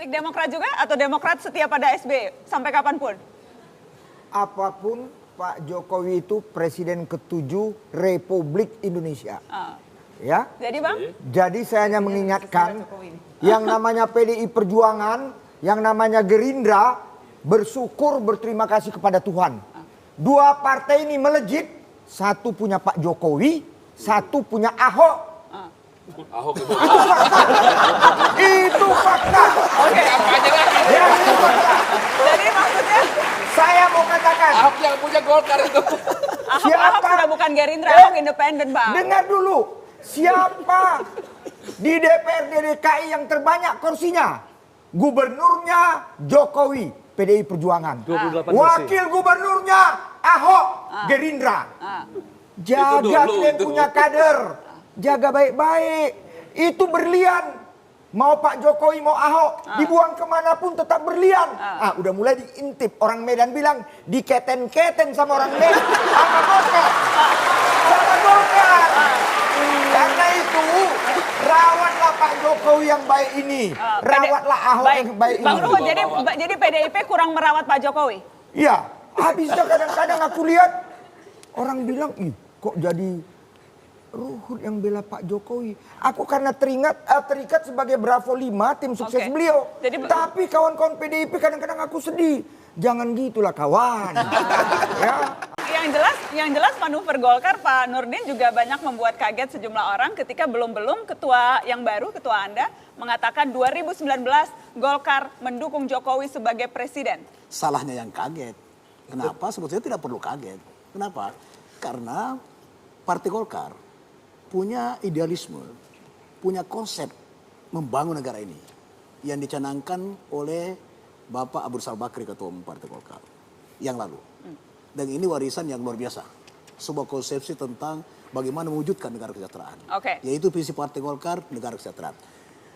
politik Demokrat juga atau Demokrat setia pada SBY sampai kapanpun? Apapun Pak Jokowi itu Presiden ke-7 Republik Indonesia. Ya. Jadi Bang? Jadi saya hanya mengingatkan yang namanya PDI Perjuangan, yang namanya Gerindra, bersyukur berterima kasih kepada Tuhan. Dua partai ini melejit, satu punya Pak Jokowi, satu punya Ahok. Ahok itu Itu fakta. Oke. Ya, itu fakta. Jadi maksudnya Saya mau katakan. Ahok yang punya Golkar itu. Ahok sudah bukan Gerindra, Ahok independen Bang. Dengar dulu. Siapa di DPRD DKI yang terbanyak kursinya? Gubernurnya Jokowi, PDI Perjuangan. 28 kursi. Wakil gubernurnya Ahok, Gerindra. Jaga dulu, kalian itu. punya kader. Jaga baik-baik. Itu berlian. Mau Pak Jokowi, mau Ahok. Dibuang kemanapun tetap berlian. Udah mulai diintip. Orang Medan bilang diketen-keten sama orang Medan. Sama Golkar. Sama Golkar. Karena itu rawatlah Pak Jokowi yang baik ini. Rawatlah Ahok yang baik Bang ini. Ruhut, jadi PDIP kurang merawat Pak Jokowi? Iya. Habisnya kadang-kadang aku lihat orang bilang, ih kok jadi Ruhut yang bela Pak Jokowi. Aku karena terikat sebagai Bravo 5 tim sukses beliau. Tapi kawan-kawan PDIP kadang-kadang aku sedih. Jangan gitulah kawan. Ya. Yang jelas manuver Golkar Pak Nurdin juga banyak membuat kaget sejumlah orang ketika belum ketua yang baru, ketua Anda, mengatakan 2019 Golkar mendukung Jokowi sebagai presiden. Salahnya yang kaget. Kenapa? Sebetulnya tidak perlu kaget. Kenapa? Karena Partai Golkar punya idealisme, punya konsep membangun negara ini yang dicanangkan oleh Bapak Abu Rizal Bakri, Ketua Umum Partai Golkar yang lalu. Dan ini warisan yang luar biasa. Sebuah konsepsi tentang bagaimana mewujudkan negara kesejahteraan. Yaitu visi Partai Golkar, negara kesejahteraan.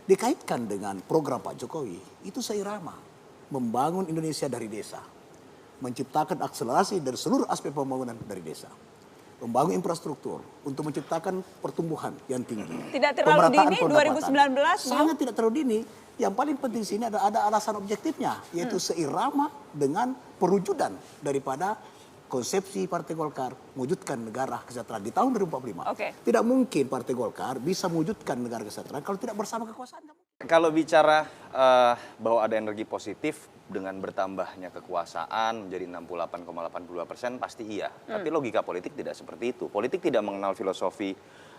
Dikaitkan dengan program Pak Jokowi, itu seirama. Membangun Indonesia dari desa. Menciptakan akselerasi dari seluruh aspek pembangunan dari desa. Membangun infrastruktur untuk menciptakan pertumbuhan yang tinggi. Tidak terlalu dini 2019? Sangat tidak terlalu dini. Yang paling penting sini ada alasan objektifnya, yaitu seirama dengan perwujudan daripada konsepsi Partai Golkar mewujudkan negara kesejahteraan di tahun 2045. Tidak mungkin Partai Golkar bisa mewujudkan negara kesejahteraan kalau tidak bersama kekuasaan. Kalau bicara bahwa ada energi positif dengan bertambahnya kekuasaan menjadi 68,82%, pasti iya. Tapi logika politik tidak seperti itu. Politik tidak mengenal filosofi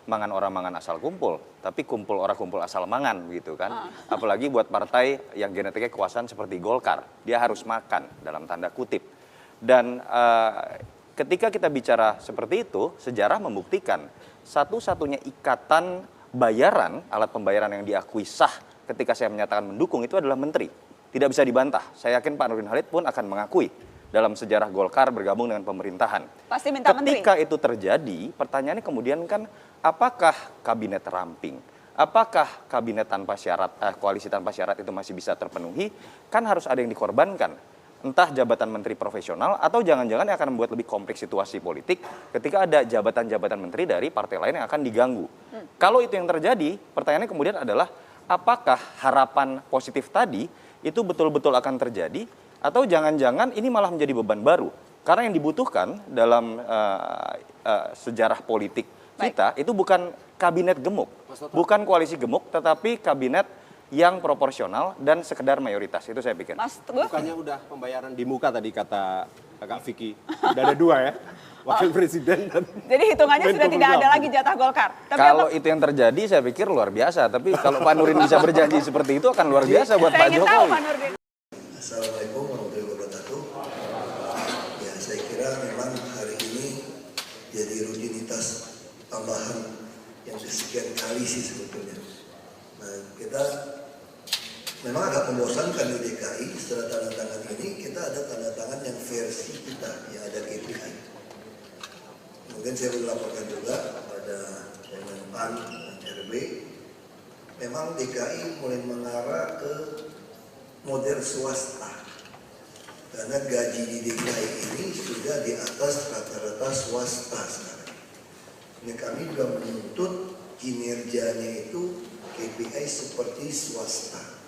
mangan orang mangan asal kumpul, tapi kumpul orang kumpul asal mangan gitu kan. Apalagi buat partai yang genetiknya kekuasaan seperti Golkar, dia harus makan dalam tanda kutip. Dan ketika kita bicara seperti itu, sejarah membuktikan satu-satunya ikatan bayaran, alat pembayaran yang diakui sah ketika saya menyatakan mendukung itu adalah menteri. Tidak bisa dibantah. Saya yakin Pak Nurdin Halid pun akan mengakui dalam sejarah Golkar bergabung dengan pemerintahan. Pasti minta menteri. Ketika itu terjadi, pertanyaannya kemudian kan, apakah kabinet ramping? Apakah kabinet tanpa syarat, koalisi tanpa syarat itu masih bisa terpenuhi? Kan harus ada yang dikorbankan. Entah jabatan menteri profesional atau jangan-jangan yang akan membuat lebih kompleks situasi politik ketika ada jabatan-jabatan menteri dari partai lain yang akan diganggu. Kalau itu yang terjadi, pertanyaannya kemudian adalah apakah harapan positif tadi itu betul-betul akan terjadi atau jangan-jangan ini malah menjadi beban baru. Karena yang dibutuhkan dalam sejarah politik kita itu bukan kabinet gemuk, bukan koalisi gemuk, tetapi kabinet yang proporsional dan sekedar mayoritas. Itu saya pikir. Mas Teguh? Bukannya udah pembayaran di muka tadi kata Kak Vicky. Udah ada dua ya, wakil presiden dan Jadi hitungannya sudah tidak ada lagi jatah Golkar. Tapi kalau itu yang terjadi saya pikir luar biasa. Tapi kalau Pak Nurdin bisa berjanji seperti itu akan luar biasa buat Pak saya ingin tahu Jokowi. Pak Nurdin. Assalamualaikum warahmatullahi wabarakatuh. Ya, saya kira memang hari ini jadi rutinitas tambahan yang sekian kali sih sebetulnya. Nah, kita memang agak membosankan di DKI setelah tanda tangan ini, kita ada tanda tangan yang versi kita, yang ada KPI. Mungkin saya boleh laporkan juga kepada PAN dan RB, memang DKI mulai mengarah ke model swasta. Karena gaji di DKI ini sudah di atas rata-rata swasta sekarang. Ini kami juga menuntut kinerjanya itu KPI seperti swasta.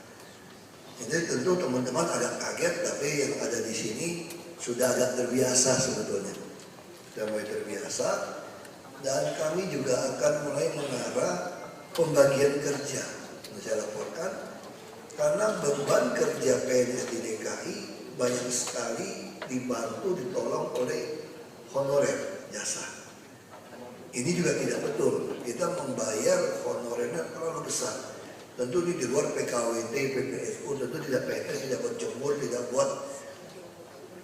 Jadi tentu teman-teman agak kaget, tapi yang ada di sini sudah agak terbiasa sebetulnya. Sudah mulai terbiasa, dan kami juga akan mulai mengarah pembagian kerja. Saya laporkan, karena beban kerja PNS di DKI banyak sekali dibantu, ditolong oleh honorer jasa. Ini juga tidak betul, kita membayar honorernya terlalu besar. Tentu ini di luar PKWT, PPSU, tentu tidak PNS, tidak buat jemur, tidak buat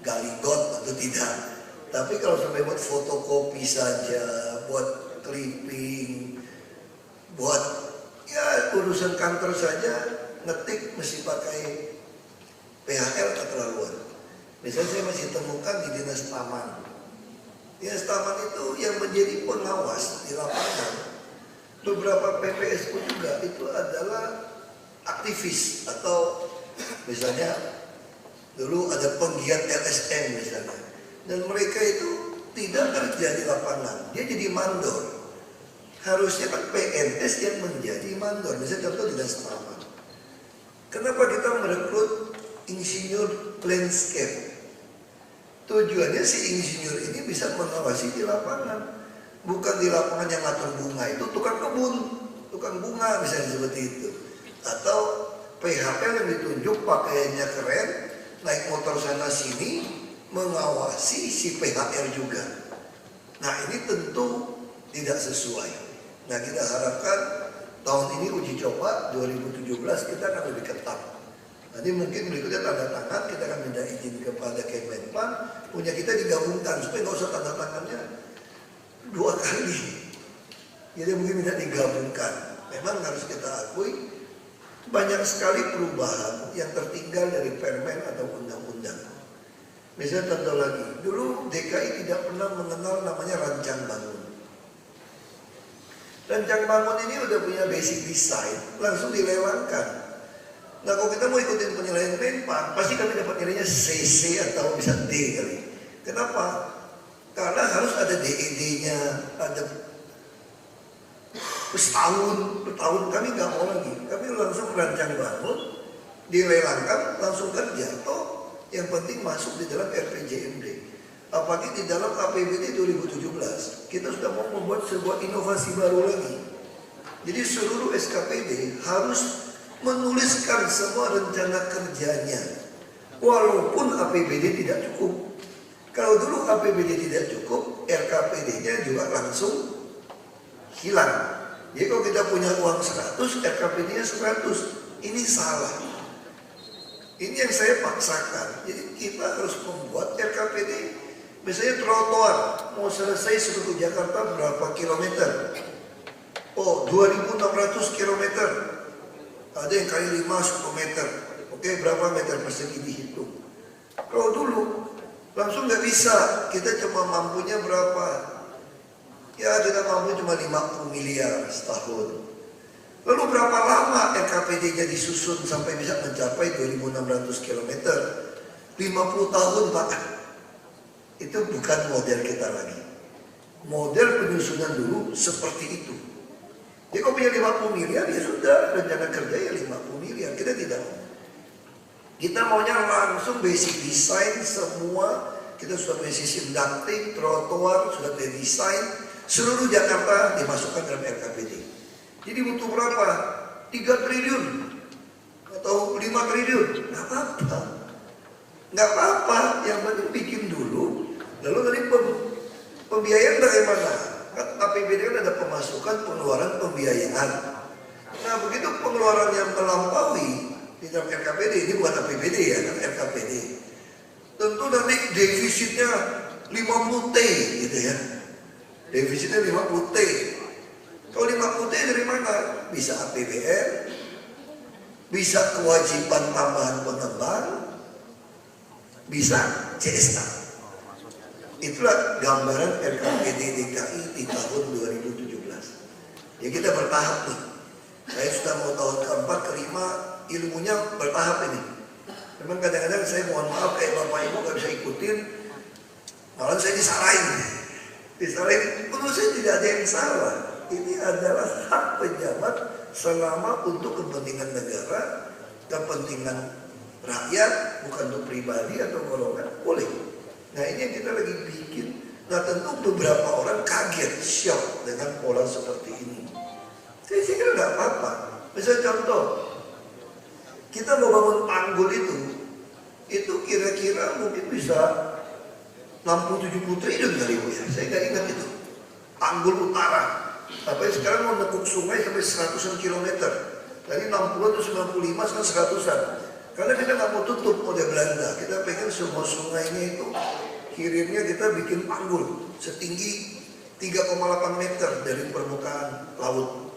gali got, tentu tidak. Tapi kalau sampai buat fotokopi saja, buat clipping, buat ya urusan kantor saja, ngetik mesti pakai PHL keterlaluan. Misalnya saya masih temukan di Dinas Taman. Dinas Taman itu yang menjadi pengawas di lapangan. Beberapa PPSU juga itu adalah aktivis, atau misalnya dulu ada penggiat LSM misalnya, dan mereka itu tidak kerja di lapangan, dia jadi mandor. Harusnya kan PNS yang menjadi mandor. Misalnya contoh Dinas Taman, kenapa kita merekrut insinyur landscape? Tujuannya si insinyur ini bisa mengawasi di lapangan. Bukan di lapangan yang ngatur bunga, itu tukang kebun, tukang bunga misalnya seperti itu. Atau PHP yang ditunjuk pakaiannya keren, naik motor sana sini, mengawasi si PHR juga. Nah ini tentu tidak sesuai. Nah kita harapkan tahun ini uji coba 2017 kita akan lebih ketat. Nanti mungkin berikutnya tanda tangan, kita akan minta izin kepada Kemenpan, punya kita digabungkan supaya nggak usah tanda tangannya 2 kali. Jadi mungkin tidak digabungkan. Memang harus kita akui banyak sekali perubahan yang tertinggal dari permen atau undang-undang. Misalnya contoh lagi, dulu DKI tidak pernah mengenal namanya rancang bangun. Rancang bangun ini udah punya basic design, langsung dilelangkan. Nah kalau kita mau ikutin penilaian Menpan, pasti kami dapat nilainya CC atau bisa D kali. Kenapa? Karena harus ada DED-nya, ada bertahun kami nggak mau lagi. Kami langsung rancang bangun, dilelangkan, langsung kerja. Toh yang penting masuk di dalam RPJMD. Apalagi di dalam APBD 2017, kita sudah mau membuat sebuah inovasi baru lagi. Jadi seluruh SKPD harus menuliskan semua rencana kerjanya, walaupun APBD tidak cukup. Kalau dulu APBD tidak cukup, RKPD-nya juga langsung hilang. Jadi kalau kita punya uang 100, RKPD-nya 100. Ini salah. Ini yang saya paksakan. Jadi kita harus membuat RKPD. Misalnya trotoar, mau selesai seluruh Jakarta berapa kilometer? Oh, 2.600 kilometer. Ada yang kali 5 10 meter. Oke, berapa meter persegi dihitung. Kalau dulu langsung nggak bisa, kita cuma mampunya berapa? Ya kita mampu cuma 50 miliar setahun. Lalu berapa lama RKPD-nya disusun sampai bisa mencapai 2.600 km? 50 tahun Pak. Itu bukan model kita lagi. Model penyusunan dulu seperti itu. Jadi kalau punya 50 miliar ya sudah, rencana kerja ya 50 miliar. Kita tidak mau. Kita maunya langsung basic design semua. Kita sudah punya sistem ducting, trotoar, sudah punya desain. Seluruh Jakarta dimasukkan dalam RKPD. Jadi butuh berapa? 3 triliun atau 5 triliun? Nggak apa-apa. Nggak apa-apa, yang penting bikin dulu. Lalu nanti pembiayaan bagaimana? Kan APBD kan ada pemasukan, pengeluaran, pembiayaan. Nah begitu pengeluaran yang melampaui di dalam RKPD, ini bukan APBD ya, kan RKPD. Tentu nanti defisitnya 50T gitu ya. Defisitnya 50T. Kalau 50T dari mana? Bisa APBN, bisa kewajiban tambahan pengembang, bisa CSA. Itulah gambaran RKPD DKI di tahun 2017. Ya kita bertahap nih. Saya sudah mau tahun keempat, kelima, ilmunya bertahap ini. Memang kadang-kadang saya mohon maaf kayak Bapak Ibu gak bisa ikutin, malah saya disalahin. Menurut saya tidak ada yang salah. Ini adalah hak pejabat selama untuk kepentingan negara, kepentingan rakyat, bukan untuk pribadi atau golongan, boleh. Nah ini yang kita lagi bikin. Nah tentu beberapa orang kaget, shock dengan pola seperti ini. Saya kira nggak apa-apa. Misalnya contoh, kita mau bangun tanggul itu kira-kira mungkin bisa 60-70 triliun kali ya. Saya nggak ingat itu. Tanggul utara. Tapi sekarang mau nekuk sungai sampai 100-an kilometer. Dari 60 atau 95 sekarang 100-an. Karena kita nggak mau tutup model Belanda. Kita pengen semua sungainya itu kirimnya kita bikin tanggul setinggi 3,8 meter dari permukaan laut.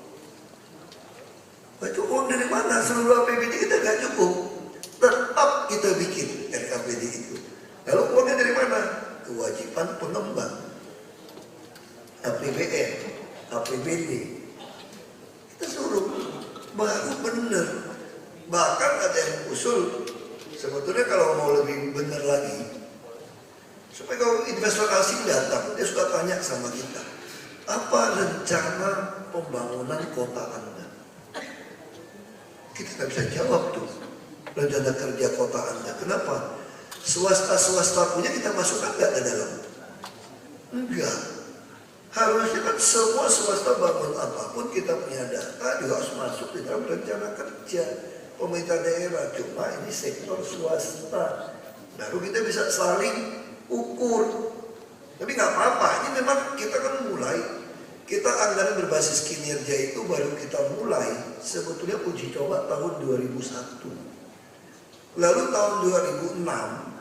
Itu uang dari mana? Seluruh APBD kita nggak cukup. Tetap kita bikin RKPD itu. Lalu uangnya dari mana? Kewajiban pengembang. APBN, APBD. Kita suruh baru bener. Bahkan ada yang usul sebetulnya kalau mau lebih bener lagi, supaya kalau investor asing datang, dia suka tanya sama kita, apa rencana pembangunan kota Anda? Kita nggak bisa jawab tuh, rencana kerja kota Anda. Kenapa? Swasta punya kita masukkan nggak ke dalam? Enggak. Harusnya kan semua swasta bangun apapun kita punya data juga harus masuk di dalam rencana kerja pemerintah daerah. Cuma ini sektor swasta. Baru kita bisa saling ukur. Tapi nggak apa-apa. Ini memang kita kan mulai. Kita anggaran berbasis kinerja itu baru kita mulai. Sebetulnya uji coba tahun 2001. Lalu tahun 2006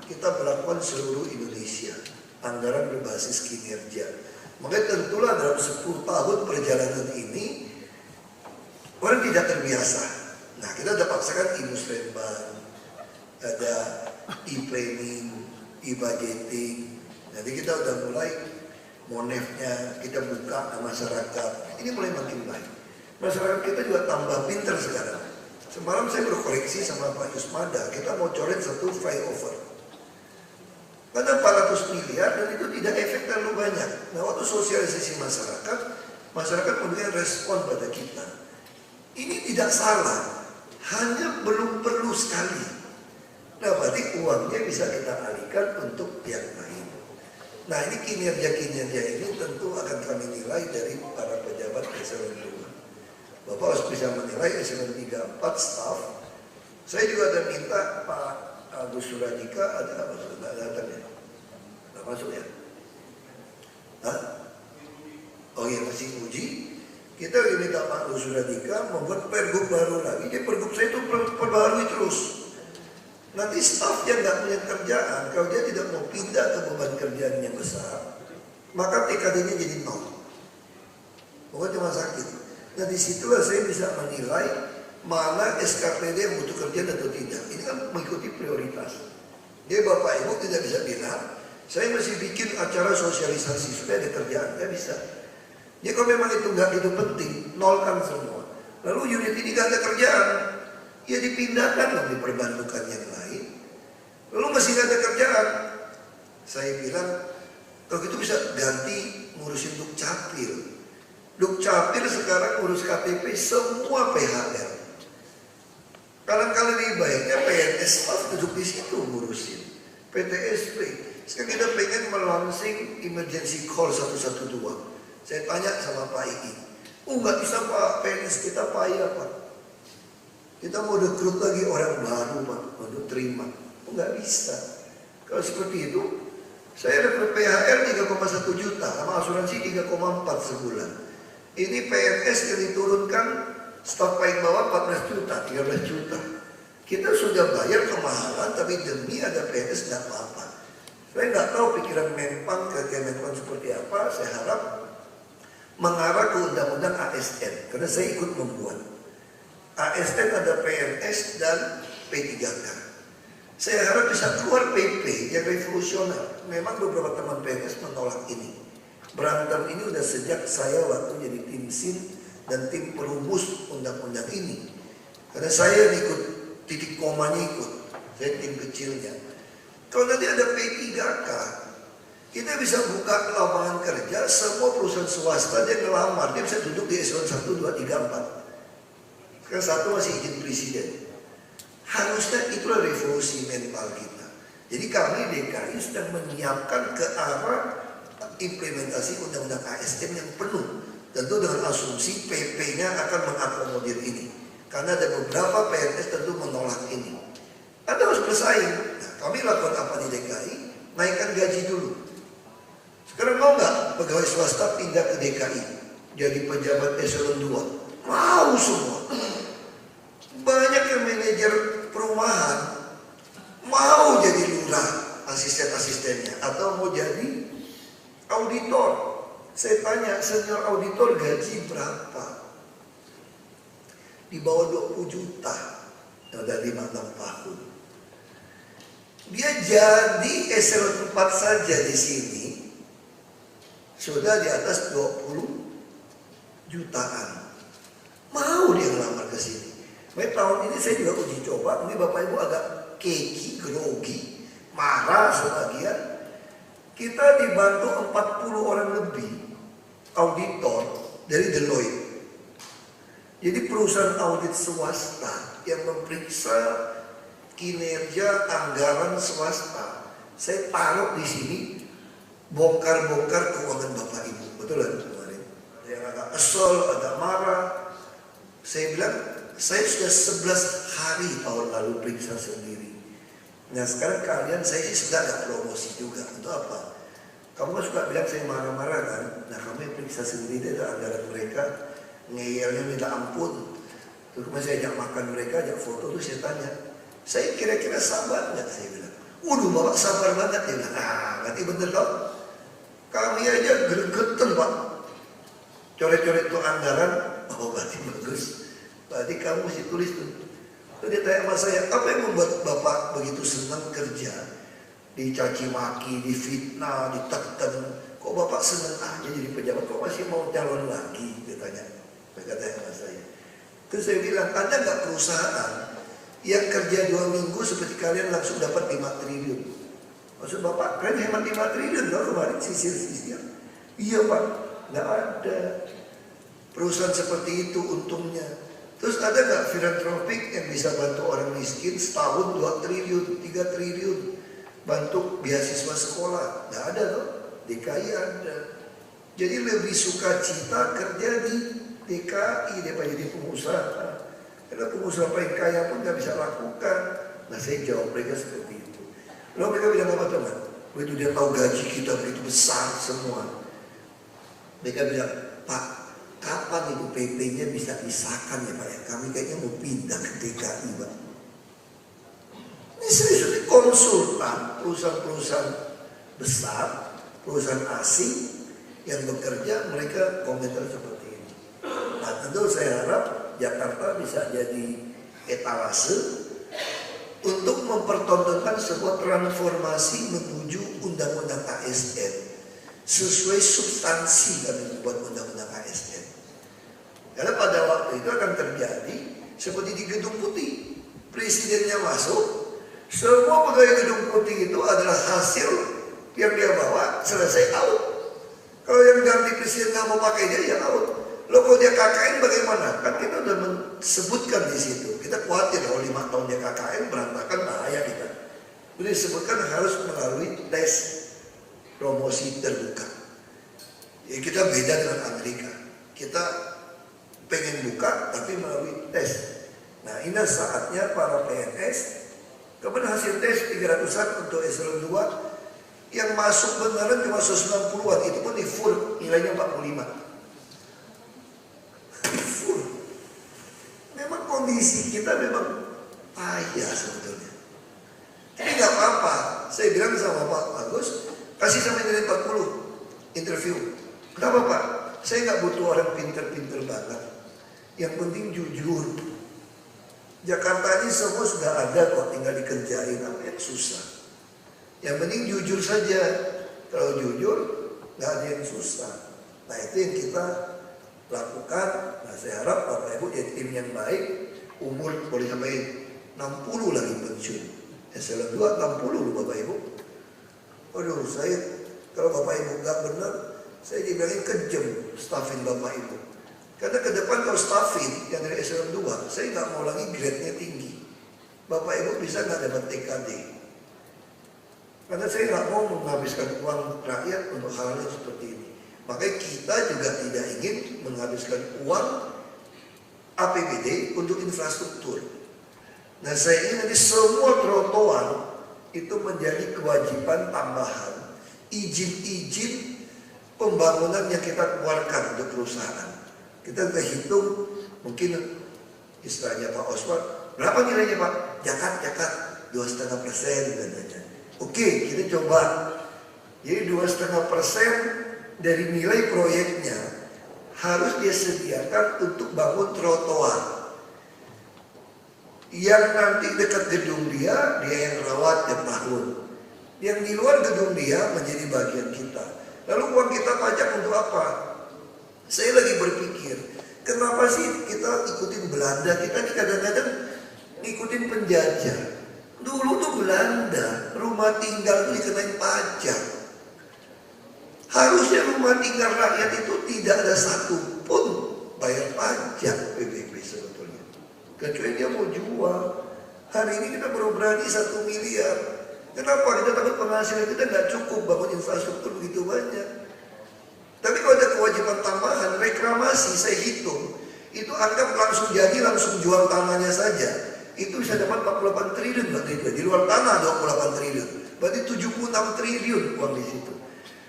kita berlakukan seluruh Indonesia. Anggaran berbasis kinerja. Makanya tentulah dalam 10 tahun perjalanan ini orang tidak terbiasa. Nah kita udah paksakan e-musrembang, ada e-planning, e-budgeting. Nanti kita udah mulai monefnya, kita buka ke masyarakat. Ini mulai makin baik. Masyarakat kita juga tambah pinter sekarang. Semalam saya berkoreksi sama Pak Yusmada, kita mau coret satu flyover. Karena 400 miliar dan itu tidak efek terlalu banyak. Nah waktu sosialisasi masyarakat memberikan respon pada kita. Ini tidak salah, hanya belum perlu sekali. Nah berarti uangnya bisa kita alihkan untuk yang lain. Nah ini kinerja-kinerja ini tentu akan kami nilai dari para pejabat eselon 2. Bapak harus bisa menilai eselon 3, 4 staff. Saya juga ada minta Pak Agus Suradika ada apa? Nggak datang ya? Nggak masuk ya? Hah? Oh iya masih uji. Kita minta Pak Agus Suradika membuat pergub baru lagi. Jadi pergub saya itu perbarui terus. Nanti staf yang nggak punya kerjaan, kalau dia tidak mau pindah ke beban kerjaan yang besar, maka TKD-nya jadi 0. Pokoknya cuma sakit. Nah disitulah saya bisa menilai mana SKPD yang butuh kerjaan atau tidak. Ini kan mengikuti prioritas. Dia Bapak Ibu tidak bisa bilang, saya masih bikin acara sosialisasi supaya ada kerjaan. Nggak bisa. Ya kalau memang itu nggak gitu penting, nolkan semua. Lalu unit ini nggak ada kerjaan, ya dipindahkan dan diperbantukan yang lain. Lalu masih nggak ada kerjaan, saya bilang kalau gitu bisa ganti ngurusin Dukcapil. Dukcapil sekarang ngurus KTP semua PHR. Kadang-kadang lebih baiknya PNS staff duduk di situ ngurusin PTSP. Sekarang kita pengen melaunching emergency call 112. Saya tanya sama Pak Iki, nggak bisa Pak, PNS kita payah Pak. Kita mau rekrut lagi orang baru Pak, untuk terima. Nggak bisa. Kalau seperti itu, saya rekrut PHR 3,1 juta, sama asuransi 3,4 sebulan. Ini PNS yang diturunkan staf paling bawah 14 juta, 13 juta. Kita sudah bayar kemahalan, tapi demi ada PNS nggak apa-apa. Saya nggak tahu pikiran Menpan ke Kemenpan seperti apa. Saya harap mengarah ke undang-undang ASN, karena saya ikut membuat. ASN ada PNS dan P3K. Saya harap bisa keluar PP yang revolusioner. Memang beberapa teman PNS menolak ini. Berantem ini udah sejak saya waktu jadi tim SIN dan tim perumus undang-undang ini. Karena saya ikut titik komanya ikut. Saya tim kecilnya. Kalau nanti ada P3K, kita bisa buka lapangan kerja, semua perusahaan swasta dia ngelamar, dia bisa duduk di eselon 1, 2, 3, 4. Sekarang 1 masih izin presiden. Harusnya itulah revolusi mental kita. Jadi kami DKI sedang menyiapkan ke arah implementasi undang-undang ASN yang penuh. Tentu dengan asumsi PP-nya akan mengakomodir ini. Karena ada beberapa PNS tentu menolak ini. Anda harus bersaing. Nah, kami lakukan apa di DKI? Naikkan gaji dulu. Sekarang mau nggak pegawai swasta pindah ke DKI? Jadi pejabat eselon 2? Mau semua. Banyak yang manajer perumahan mau jadi lurah, asisten-asistennya, atau mau jadi auditor. Saya tanya, senior auditor gaji berapa? Di bawah 20 juta, udah 5-6 tahun. Dia jadi eselon 4 saja di sini sudah di atas 20 jutaan. Mau dia ngelamar ke sini. Baik, tahun ini saya juga uji coba, ini Bapak Ibu agak keki, grogi, marah sebagian. Kita dibantu 40 orang lebih auditor dari Deloitte. Jadi perusahaan audit swasta yang memeriksa kinerja anggaran swasta. Saya taruh di sini bongkar-bongkar keuangan Bapak Ibu. Betul kan kemarin? Ada yang agak kesel, agak marah. Saya bilang, saya sudah 11 hari tahun lalu periksa sendiri. Nah sekarang kalian, saya sih sudah agak promosi juga. Untuk apa? Kamu kan suka bilang saya marah-marah kan? Nah kamu yang periksa sendiri itu anggaran mereka, ngeyelnya minta ampun. Terus kemarin saya ajak makan mereka, ajak foto, terus saya tanya, saya kira-kira sabar nggak? Saya bilang, waduh Bapak sabar banget. Dia bilang, berarti bener dong. Kami aja gregetan Pak. Coret-coret itu anggaran, oh berarti bagus. Berarti kamu mesti tulis tuh. Terus dia tanya sama saya, apa yang membuat Bapak begitu senang kerja? Dicaci maki, difitnah, ditekan. Kok Bapak senang aja jadi pejabat? Kok masih mau calon lagi? Dia tanya. Mereka tanya sama saya. Terus saya bilang, ada nggak perusahaan yang kerja 2 minggu seperti kalian langsung dapat 5 triliun? Maksud Bapak, kalian hemat 5 triliun loh kemarin sisir-sisir. Iya Pak, nggak ada perusahaan seperti itu untungnya. Terus ada nggak filantropik yang bisa bantu orang miskin setahun 2 triliun, 3 triliun, bantu beasiswa sekolah? Nggak ada loh, DKI ada. Jadi lebih suka-cita kerja di DKI daripada jadi pengusaha. Karena pengusaha paling kaya pun nggak bisa lakukan. Nah saya jawab mereka seperti itu. Lalu mereka bilang apa teman? Begitu dia tahu gaji kita begitu besar semua. Mereka bilang, Pak, kapan itu PP-nya bisa disahkan ya Pak ya? Kami kayaknya mau pindah ke DKI Pak. Ini serius, konsultan perusahaan-perusahaan besar, perusahaan asing yang bekerja, mereka komentar seperti ini. Nah tentu saya harap Jakarta bisa jadi etalase untuk mempertontonkan sebuah transformasi menuju undang-undang ASN sesuai substansi kami membuat undang-undang ASN. Karena pada waktu itu akan terjadi seperti di Gedung Putih, presidennya masuk, semua pegawai Gedung Putih itu adalah hasil yang dia bawa selesai out. Kalau yang ganti presiden nggak mau pakai dia, ya out. Loh kalau dia KKN bagaimana? Kan kita udah sebutkan di situ. Kita khawatir kalau 5 tahun dia KKN berantakan, bahaya kita. Jadi disebutkan harus melalui tes promosi terbuka. Ya, kita beda dengan Amerika. Kita pengen buka tapi melalui tes. Nah ini saatnya para PNS. Kemudian hasil tes 300-an untuk eselon 2 yang masuk beneran cuma 190-an. Itu pun di full nilainya 45. Memang kondisi kita memang payah sebetulnya. Tapi nggak apa-apa. Saya bilang sama Pak Agus, kasih sampai nilai 40 interview. Kenapa Pak? Saya nggak butuh orang pinter-pinter banget. Yang penting jujur. Jakarta ini semua sudah ada kok, tinggal dikerjain. Apa yang susah? Yang penting jujur saja. Kalau jujur, nggak ada yang susah. Nah itu yang kita lakukan. Nah saya harap Bapak Ibu jadi tim yang baik, umur boleh sampai 60 lagi pensiun. Eselon 2 60 loh Bapak Ibu. Waduh saya kalau Bapak Ibu nggak benar, saya dibilangin kejam staffing Bapak Ibu. Karena ke depan kalau staffing yang dari eselon 2, saya nggak mau lagi grade-nya tinggi. Bapak Ibu bisa nggak dapat TKD? Karena saya nggak mau menghabiskan uang rakyat untuk hal-hal seperti ini. Makanya kita juga tidak ingin menghabiskan uang APBD untuk infrastruktur. Nah, saya ingin nanti semua trotoar itu menjadi kewajiban tambahan izin-izin pembangunan yang kita keluarkan untuk perusahaan. Kita sudah hitung, mungkin istilahnya Pak Oswald, berapa nilainya Pak? Jakat 2,5% katanya. Oke, kita coba. Jadi 2,5% dari nilai proyeknya harus dia sediakan untuk bangun trotoar. Yang nanti dekat gedung dia yang rawat tiap tahun. Yang di luar gedung dia menjadi bagian kita. Lalu uang kita pajak untuk apa? Saya lagi berpikir, kenapa sih kita ikutin Belanda? Kita nih kadang-kadang ngikutin penjajah. Dulu tuh Belanda, rumah tinggal itu dikenain pajak. Harusnya rumah tinggal rakyat itu tidak ada satupun bayar pajak PBB sebetulnya. Kecuali dia mau jual. Hari ini kita baru berani 1 miliar. Kenapa? Kita takut penghasilan kita nggak cukup bangun infrastruktur begitu banyak. Tapi kalau ada kewajiban tambahan, reklamasi saya hitung, itu anggap langsung jadi, langsung jual tanahnya saja. Itu bisa dapat 48 triliun berarti itu. Di luar tanah 28 triliun. Berarti 76 triliun uang di situ.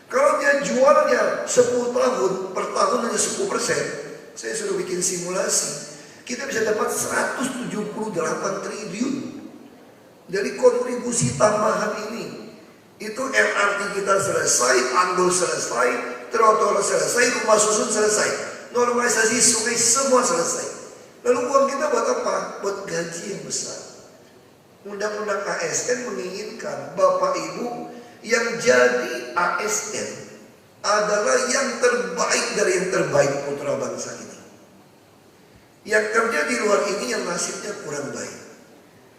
Kalau dia jualnya 10 tahun, per tahun hanya 10%, saya suruh bikin simulasi. Kita bisa dapat 178 triliun dari kontribusi tambahan ini. Itu MRT kita selesai, tanggul selesai, trotoar selesai, rumah susun selesai, normalisasi sungai semua selesai. Lalu uang kita buat apa? Buat gaji yang besar. Undang-undang ASN menginginkan Bapak Ibu yang jadi ASN adalah yang terbaik dari yang terbaik putra bangsa ini. Yang kerja di luar ini yang nasibnya kurang baik.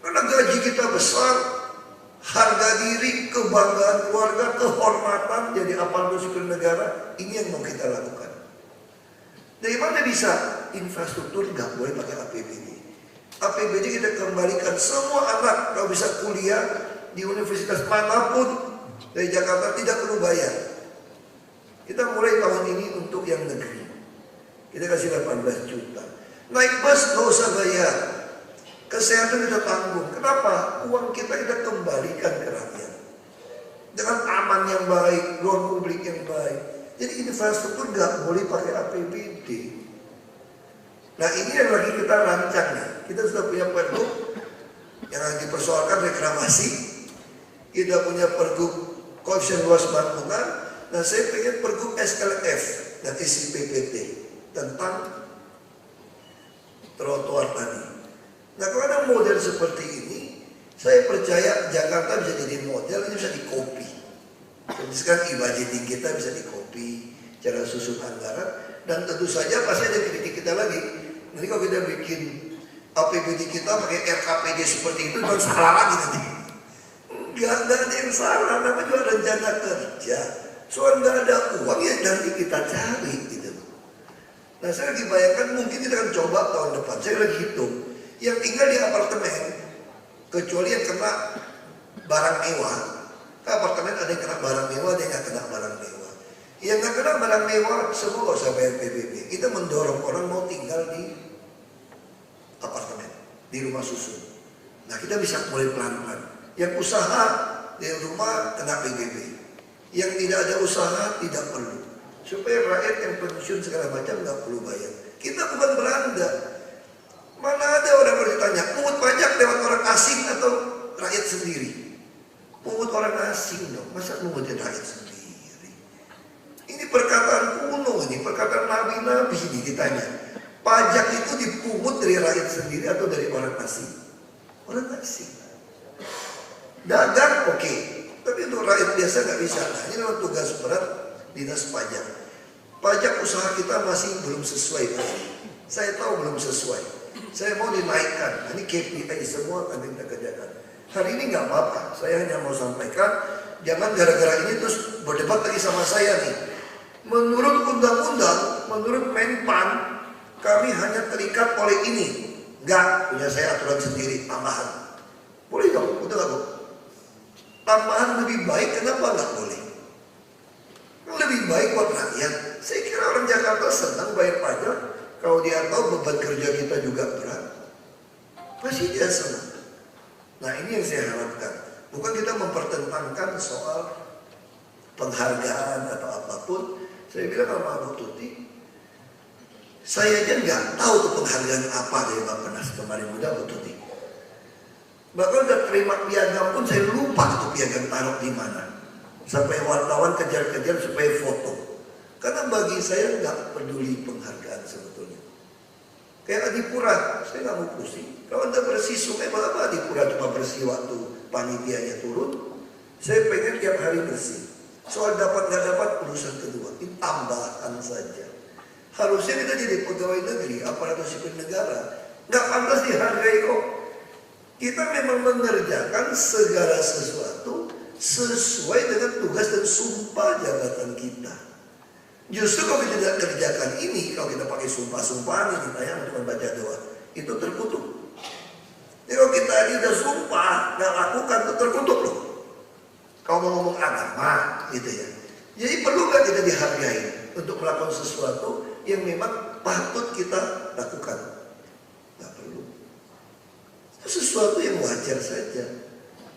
Karena gaji kita besar, harga diri, kebanggaan keluarga, kehormatan jadi aparatur sipil negara, ini yang mau kita lakukan. Dari mana bisa? Infrastruktur nggak boleh pakai APBD. APBD kita kembalikan semua anak kalau bisa kuliah di universitas manapun dari Jakarta tidak perlu bayar. Kita mulai tahun ini untuk yang negeri. Kita kasih 18 juta. Naik bus nggak usah bayar. Kesehatan kita tanggung. Kenapa? Uang kita kembalikan ke rakyat. Dengan aman yang baik, ruang publik yang baik. Jadi infrastruktur nggak boleh pakai APBD. Nah ini yang lagi kita rancang nih. Kita sudah punya pergub yang lagi dipersoalkan reklamasi. Kita punya pergub koefisien luas bangunan. Nah saya pengen pergub SLF dan isi PPT tentang trotoar tadi. Nah kalau ada model seperti ini, saya percaya Jakarta bisa jadi model, ini bisa dikopi. Jadi sekarang e-budgeting kita bisa dikopi, cara susun anggaran, dan tentu saja pasti ada kritik kita lagi. Nanti kalau kita bikin APBD kita pakai RKPD seperti itu, dan salah lagi nanti. Enggak ada yang salah, namanya juga rencana kerja. Soal nggak ada uang ya nanti kita cari gitu. Nah saya lagi bayangkan mungkin kita akan coba tahun depan, saya lagi hitung. Yang tinggal di apartemen, kecuali yang kena barang mewah. Apartemen ada yang kena barang mewah, ada yang nggak kena barang mewah. Yang nggak kena barang mewah, semua nggak usah bayar PBB. Kita mendorong orang mau tinggal di apartemen, di rumah susun. Nah kita bisa mulai pelan-pelan. Yang usaha di rumah kena PBB. Yang tidak ada usaha tidak perlu. Supaya rakyat yang pensiun segala macam nggak perlu bayar. Kita bukan Belanda. Mana ada orang kalau ditanya, pungut pajak lewat orang asing atau rakyat sendiri? Pungut orang asing dong, masa pungutin rakyat sendiri? Ini perkataan kuno, ini perkataan nabi-nabi ini ditanya. Pajak itu dipungut dari rakyat sendiri atau dari orang asing? Orang asing. Dagang oke, tapi untuk rakyat biasa nggak bisa. Nah, ini memang tugas berat dinas pajak. Pajak usaha kita masih belum sesuai. Saya tahu belum sesuai. Saya mau dinaikkan. Nah, ini KPI semua akan kita kerjakan. Hari ini nggak apa-apa. Saya hanya mau sampaikan, jangan gara-gara ini terus berdebat lagi sama saya nih. Menurut undang-undang, menurut Menpan, kami hanya terikat oleh ini. Enggak, punya saya aturan sendiri tambahan. tambahan lebih baik, kenapa nggak boleh? Lebih baik buat rakyat. Saya kira orang Jakarta senang bayar pajak. Kalau dia tahu beban kerja kita juga berat, pasti dia senang. Nah ini yang saya harapkan. Bukan kita mempertentangkan soal penghargaan atau apapun. Saya bilang sama Bu Tuti, saya aja nggak tahu tuh penghargaan apa dari Bappenas kemarin, muda Bu Tuti. Bahkan udah terima piagam pun saya lupa tuh piagam taruh di mana. Sampai wartawan kejar-kejar supaya foto. Karena bagi saya nggak peduli penghargaan sebetulnya. Kayak Adipura, saya nggak mau pusing. Kalau Anda bersih sungai, apa Adipura cuma bersih waktu panitianya turun. Saya pengen tiap hari bersih. Soal dapat nggak dapat urusan kedua, ini tambahan saja. Harusnya kita jadi pegawai negeri, aparatur sipil negara, nggak pantas dihargai kok. Kita memang mengerjakan segala sesuatu sesuai dengan tugas dan sumpah jabatan kita. Justru kalau kita tidak kerjakan ini, kalau kita pakai sumpah-sumpahan ini, tayang cuma baca doa, itu terkutuk. Jadi kalau kita ini udah sumpah, nggak lakukan, itu terkutuk loh. Kalau mau ngomong agama, gitu ya. Jadi perlu nggak kita dihargai untuk melakukan sesuatu yang memang patut kita lakukan? Nggak perlu. Itu sesuatu yang wajar saja,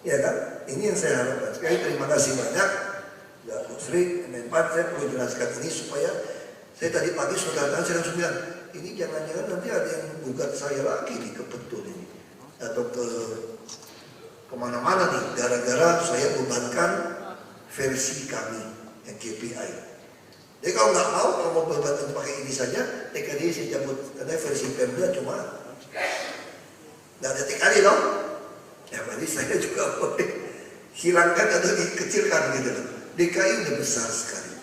ya kan? Ini yang saya harapkan. Sekali terima kasih banyak. Ya, Bu Sri, Menpan, saya perlu jelaskan ini supaya saya tadi pagi sudah datang, saya langsung bilang, ini jangan-jangan nanti ada yang gugat saya lagi nih ke Betul ini, atau ke kemana-mana nih, gara-gara saya bebankan versi kami yang KPI. Jadi kalau nggak mau, kalau mau bebankan pakai ini saja, TKD saya cabut, karena versi Pemda cuma nggak ada TKD dong. Ya berarti saya juga boleh hilangkan atau dikecilkan gitu loh. DKI udah besar sekali,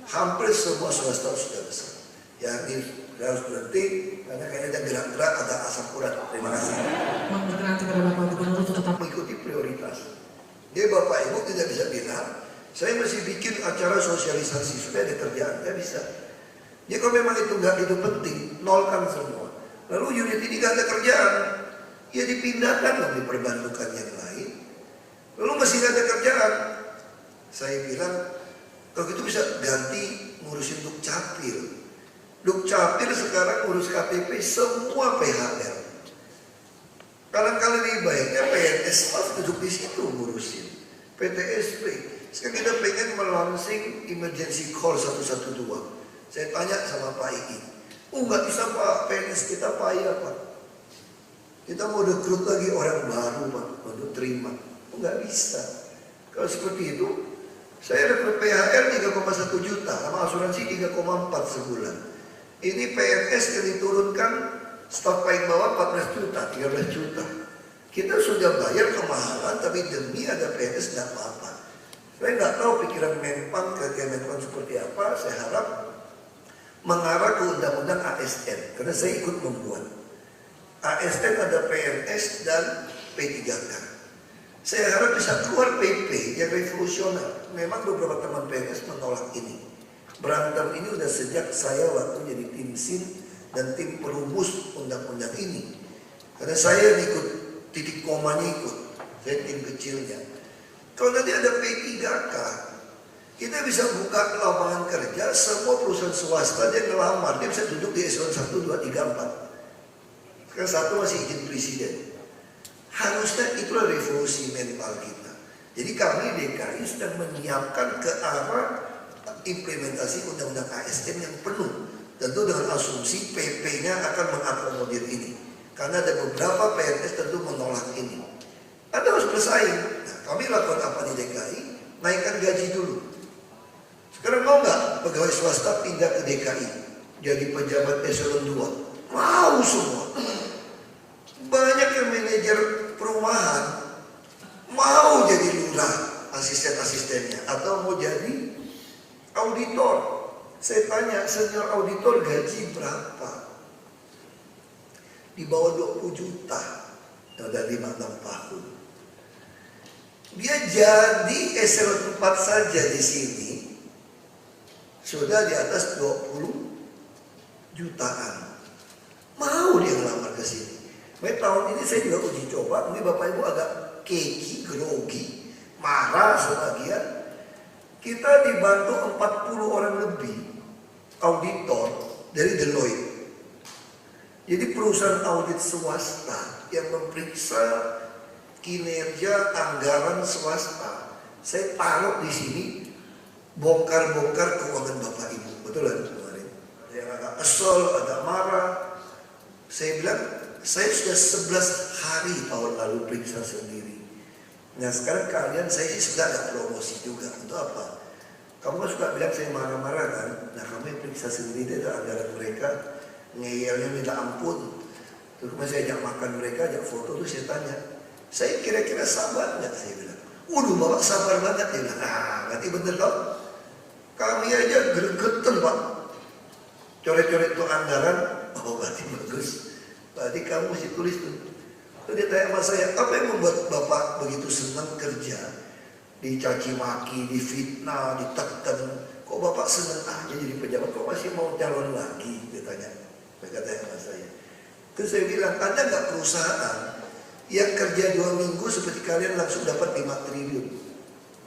hampir semua swasta sudah besar. Ya ini harus berhenti karena kayaknya ada gerak-gerak, ada asap urat. Terima kasih. Nanti pada Bapak Gubernur itu tetap mengikuti prioritas. Jadi Bapak Ibu tidak bisa bilang, saya masih bikin acara sosialisasi supaya ada kerjaan, nggak bisa. Jadi kalau memang itu nggak itu penting, nolkan semua. Lalu unit ini nggak ada kerjaan, ya dipindahkan dong, diperbantukan yang lain. Lalu masih nggak ada kerjaan. Saya bilang, kalau gitu bisa ganti ngurusin Dukcapil. Dukcapil sekarang ngurus KTP semua PHL. Kadang-kadang lebih baiknya PNS staff duduk di situ ngurusin. PTSP. Sekarang kita pengen melaunching emergency call 112. Saya tanya sama Pak Iki. Nggak bisa Pak, PNS kita payah Pak. Kita mau rekrut lagi orang baru Pak, untuk terima. Nggak bisa. Kalau seperti itu, saya rekrut PHL 3,1 juta, sama asuransi 3,4 sebulan. Ini PNS yang diturunkan staf paling bawah 14 juta, 13 juta. Kita sudah bayar kemahalan, tapi demi ada PNS nggak apa-apa. Saya nggak tahu pikiran Menpan ke Kemenpan seperti apa. Saya harap mengarah ke undang-undang ASN, karena saya ikut membuat. ASN ada PNS dan P3K. Saya harap bisa keluar PP yang revolusioner. Memang beberapa teman PNS menolak ini. Berantem ini udah sejak saya waktu jadi tim SIN dan tim perumus undang-undang ini. Karena saya ikut titik komanya ikut. Saya tim kecilnya. Kalau nanti ada P3K, kita bisa buka lapangan kerja, semua perusahaan swasta dia ngelamar, dia bisa duduk di eselon 1, 2, 3, 4. Sekarang 1 masih izin presiden. Harusnya itulah revolusi mental kita. Jadi kami DKI sedang menyiapkan ke arah implementasi undang-undang ASN yang penuh. Tentu dengan asumsi PP-nya akan mengakomodir ini. Karena ada beberapa PNS tentu menolak ini. Anda harus bersaing. Nah, kami lakukan apa di DKI? Naikkan gaji dulu. Sekarang mau nggak pegawai swasta pindah ke DKI? Jadi pejabat eselon 2. Mau semua. Banyak yang manajer perumahan mau jadi lurah, asisten-asistennya, atau mau jadi auditor. Saya tanya, senior auditor gaji berapa? Di bawah 20 juta, udah 5-6 tahun. Dia jadi eselon 4 saja di sini sudah di atas 20 jutaan. Mau dia ngelamar ke sini. Tahun ini saya juga uji coba, mungkin Bapak Ibu agak keki, grogi. marah sebagian. Kita dibantu 40 orang lebih auditor dari Deloitte. Jadi perusahaan audit swasta yang memeriksa kinerja anggaran swasta. Saya taruh di sini bongkar-bongkar keuangan Bapak Ibu. Betul kan kemarin? Yang agak kesel, agak marah. Saya bilang, saya sudah 11 hari tahun lalu periksa sendiri. Nah sekarang kalian, saya sih sudah ada promosi juga. Untuk apa? Kamu kan suka bilang saya marah-marah kan? Nah kami periksa sendiri itu anggaran mereka. Ngeyelnya minta ampun. Terus saya ajak makan mereka, ajak foto, terus saya tanya, saya kira-kira sabar nggak? Saya bilang, waduh Bapak sabar banget. Dia bilang, berarti bener dong. Kami aja gregetan Pak. Coret-coret itu anggaran, oh berarti bagus. Berarti kamu mesti tulis tuh. Terus dia tanya sama saya, apa yang membuat Bapak begitu senang kerja? Dicaci maki, difitnah, ditekan. Kok Bapak senang aja jadi pejabat? Kok masih mau calon lagi? Dia tanya. Mereka tanya sama saya. Terus saya bilang, ada nggak perusahaan yang kerja 2 minggu seperti kalian langsung dapat 5 triliun?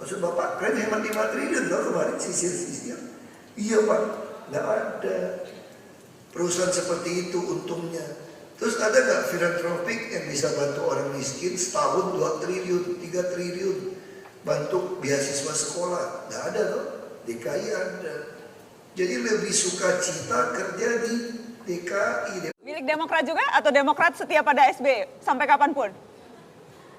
Maksud Bapak, kalian hemat 5 triliun loh kemarin sisir-sisir. Iya Pak, nggak ada perusahaan seperti itu untungnya. Terus ada nggak filantropik yang bisa bantu orang miskin setahun 2 triliun, 3 triliun, bantu beasiswa sekolah? Nggak ada loh, DKI ada. Jadi lebih suka cita kerja di DKI. Milik Demokrat juga atau Demokrat setia pada SBY sampai kapanpun?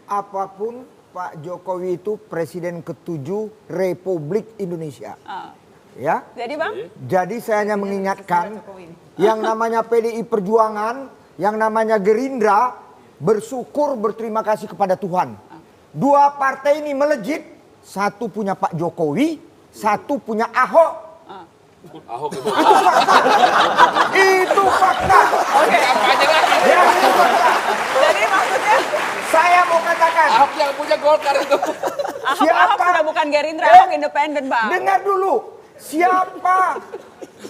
Apapun Pak Jokowi itu Presiden ke-7 Republik Indonesia. Ya. Jadi Bang? Jadi saya hanya mengingatkan yang namanya PDI Perjuangan, yang namanya Gerindra, bersyukur berterima kasih kepada Tuhan. 2 partai ini melejit, satu punya Pak Jokowi, satu punya Ahok. Ahok itu. Itu fakta. Oke. Ya, itu fakta. Jadi maksudnya Saya mau katakan. Ahok yang punya Golkar itu. Ahok sudah bukan Gerindra, Ahok independen Bang. Dengar dulu. Siapa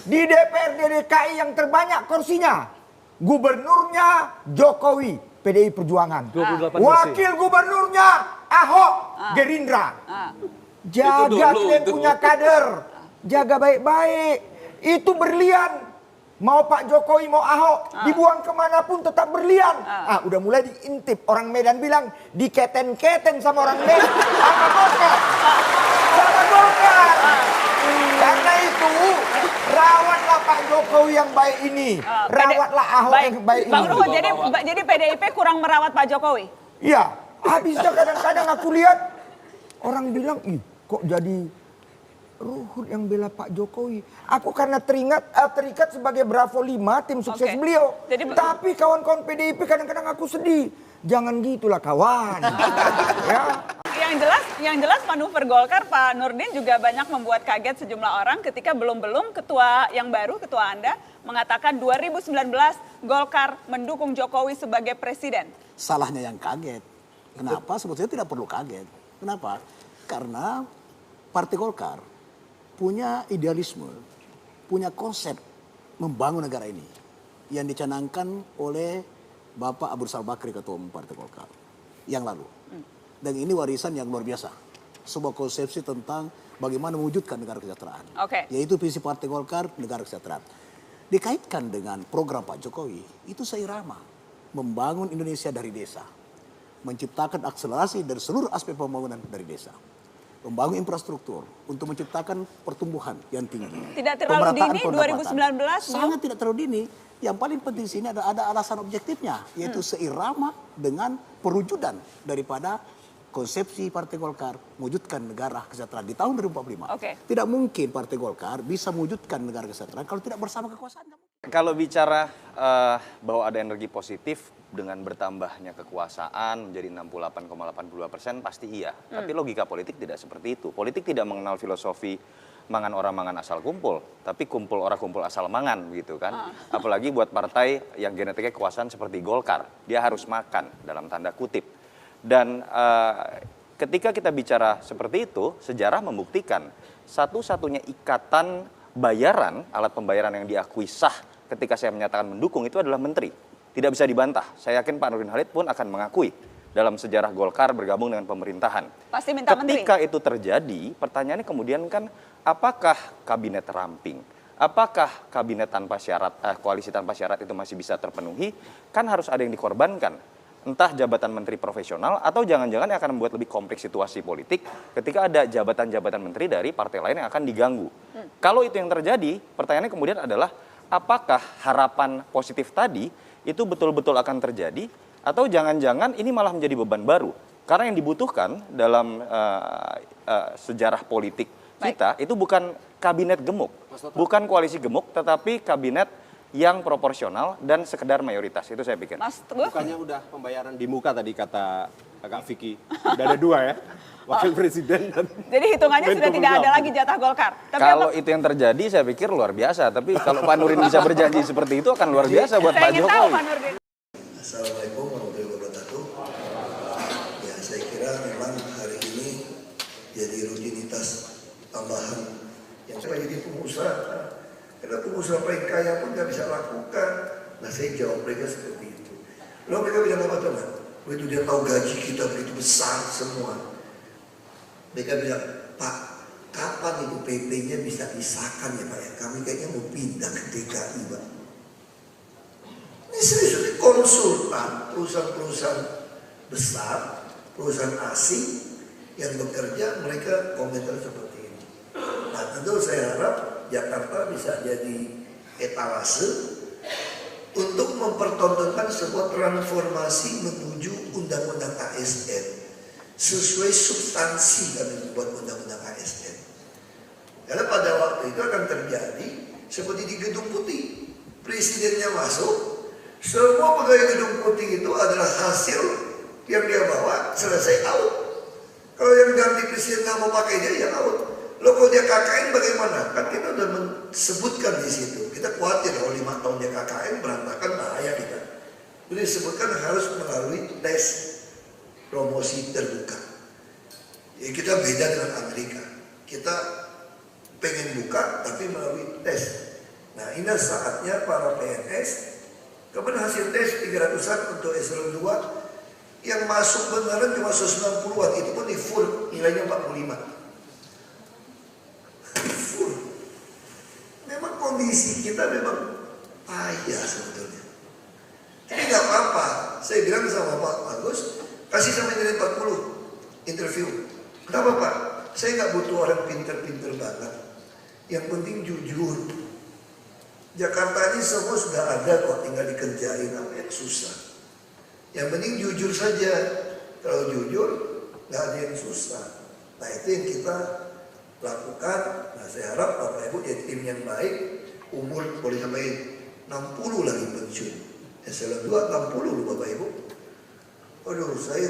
di DPRD DKI yang terbanyak kursinya? Gubernurnya Jokowi, PDI Perjuangan. 28 kursi. Wakil gubernurnya Ahok, Gerindra. Jaga kalian punya kader. Jaga baik-baik. Itu berlian. Mau Pak Jokowi, mau Ahok. Dibuang kemanapun tetap berlian. Udah mulai diintip. Orang Medan bilang diketen-keten sama orang Medan. Sama Golkar. Sama Golkar. Karena itu rawatlah Pak Jokowi yang baik ini. Rawatlah Ahok yang baik ini. Bang Ruhut, jadi PDIP kurang merawat Pak Jokowi? Iya. Habisnya kadang-kadang aku lihat orang bilang, ih kok jadi Ruhut yang bela Pak Jokowi. Aku karena terikat sebagai Bravo 5 tim sukses beliau. Tapi kawan-kawan PDIP kadang-kadang aku sedih. Jangan gitulah kawan. Ya. Yang jelas manuver Golkar Pak Nurdin juga banyak membuat kaget sejumlah orang ketika belum ketua yang baru, ketua Anda, mengatakan 2019 Golkar mendukung Jokowi sebagai presiden. Salahnya yang kaget. Kenapa? Sebetulnya tidak perlu kaget. Kenapa? Karena Partai Golkar punya idealisme, punya konsep membangun negara ini yang dicanangkan oleh Bapak Abu Rizal Bakri, Ketua Umum Partai Golkar yang lalu. Dan ini warisan yang luar biasa. Sebuah konsepsi tentang bagaimana mewujudkan negara kesejahteraan. Yaitu visi Partai Golkar, negara kesejahteraan. Dikaitkan dengan program Pak Jokowi, itu seirama. Membangun Indonesia dari desa. Menciptakan akselerasi dari seluruh aspek pembangunan dari desa. Membangun infrastruktur untuk menciptakan pertumbuhan yang tinggi. Tidak terlalu dini 2019? Sangat tidak terlalu dini. Yang paling penting sini ada alasan objektifnya, yaitu seirama dengan perwujudan daripada konsepsi Partai Golkar mewujudkan negara kesejahteraan di tahun 2045. Tidak mungkin Partai Golkar bisa mewujudkan negara kesejahteraan kalau tidak bersama kekuasaan. Kalau bicara bahwa ada energi positif dengan bertambahnya kekuasaan menjadi 68,82%, pasti iya. Tapi logika politik tidak seperti itu. Politik tidak mengenal filosofi mangan orang mangan asal kumpul, tapi kumpul orang kumpul asal mangan gitu kan. Apalagi buat partai yang genetiknya kekuasaan seperti Golkar, dia harus makan dalam tanda kutip. Dan ketika kita bicara seperti itu, sejarah membuktikan satu-satunya ikatan bayaran, alat pembayaran yang diakui sah ketika saya menyatakan mendukung itu adalah menteri. Tidak bisa dibantah. Saya yakin Pak Nurdin Halid pun akan mengakui. dalam sejarah Golkar bergabung dengan pemerintahan. Pasti minta menteri. Ketika itu terjadi, pertanyaannya kemudian kan, apakah kabinet ramping? Apakah kabinet tanpa syarat, koalisi tanpa syarat itu masih bisa terpenuhi? Kan harus ada yang dikorbankan. Entah jabatan menteri profesional atau jangan-jangan yang akan membuat lebih kompleks situasi politik ketika ada jabatan-jabatan menteri dari partai lain yang akan diganggu. Kalau itu yang terjadi, pertanyaannya kemudian adalah apakah harapan positif tadi itu betul-betul akan terjadi atau jangan-jangan ini malah menjadi beban baru. Karena yang dibutuhkan dalam sejarah politik kita itu bukan kabinet gemuk, bukan koalisi gemuk, tetapi kabinet yang proporsional dan sekedar mayoritas. Itu saya pikir. Mas Teguh? Bukannya udah pembayaran di muka tadi kata Kak Vicky. Udah ada dua ya, wakil presiden dan Jadi hitungannya sudah Menko tidak ada Polhukam. lagi jatah Golkar. Tapi Kalau apa- itu yang terjadi saya pikir luar biasa. Tapi kalau Pak Nurdin bisa berjanji seperti itu akan luar biasa buat saya Pak ingin tahu Jokowi. Pak Nurdin. Assalamualaikum warahmatullahi wabarakatuh. Ya, saya kira memang hari ini jadi rutinitas tambahan yang saya jadi pengusaha. Karena pengusaha paling kaya pun nggak bisa lakukan. Nah, saya jawab mereka seperti itu. Lalu mereka bilang apa teman? Begitu dia tahu gaji kita begitu besar semua. Mereka bilang, Pak, kapan itu PP-nya bisa disahkan ya Pak ya? Kami kayaknya mau pindah ke DKI Pak. Ini serius, konsultan perusahaan-perusahaan besar, perusahaan asing yang bekerja, mereka komentar seperti ini. Nah, tentu saya harap Jakarta bisa jadi etalase untuk mempertontonkan sebuah transformasi menuju undang-undang ASN sesuai substansi kami membuat undang-undang ASN. Karena pada waktu itu akan terjadi seperti di Gedung Putih, presidennya masuk, semua pegawai Gedung Putih itu adalah hasil yang dia bawa selesai out. Kalau yang ganti presiden nggak mau pakai dia, ya out. Lo kalau dia KKN bagaimana? Kan kita udah sebutkan di situ. Kita khawatir kalau 5 tahun dia KKN berantakan bahaya kita. Jadi disebutkan harus melalui tes promosi terbuka. Ya, kita beda dengan Amerika. Kita pengen buka tapi melalui tes. Nah, ini saatnya para PNS. Kemudian hasil tes 300-an untuk eselon 2 yang masuk beneran cuma 190-an. Itu pun di full nilainya 45. Memang kondisi kita memang payah sebetulnya. Jadi nggak apa-apa. Saya bilang sama Pak Agus, kasih sampai nilai 40 interview. Kenapa Pak? Saya nggak butuh orang pinter-pinter banget. Yang penting jujur. Jakarta ini semua sudah ada kok, tinggal dikerjain apa yang susah. Yang penting jujur saja. Kalau jujur, nggak ada yang susah. Nah itu yang kita lakukan. Nah saya harap Bapak Ibu jadi tim yang baik, umur boleh sampai 60 lagi pensiun. Eselon 2 60 loh Bapak Ibu. Aduh saya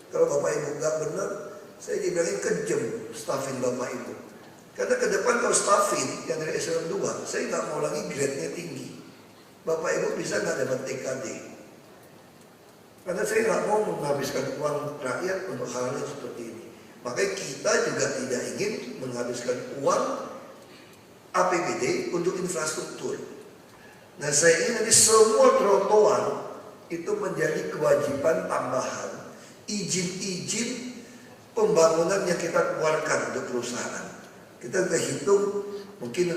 kalau Bapak Ibu nggak benar, saya dibilangin kejam staffin Bapak Ibu. Karena ke depan kalau staffin yang dari eselon 2, saya nggak mau lagi grade-nya tinggi. Bapak Ibu bisa nggak dapat TKD? Karena saya nggak mau menghabiskan uang rakyat untuk hal-hal seperti ini. Makanya kita juga tidak ingin menghabiskan uang APBD untuk infrastruktur. Nah saya ingin nanti semua trotoar itu menjadi kewajiban tambahan izin-izin pembangunan yang kita keluarkan untuk perusahaan. Kita sudah hitung mungkin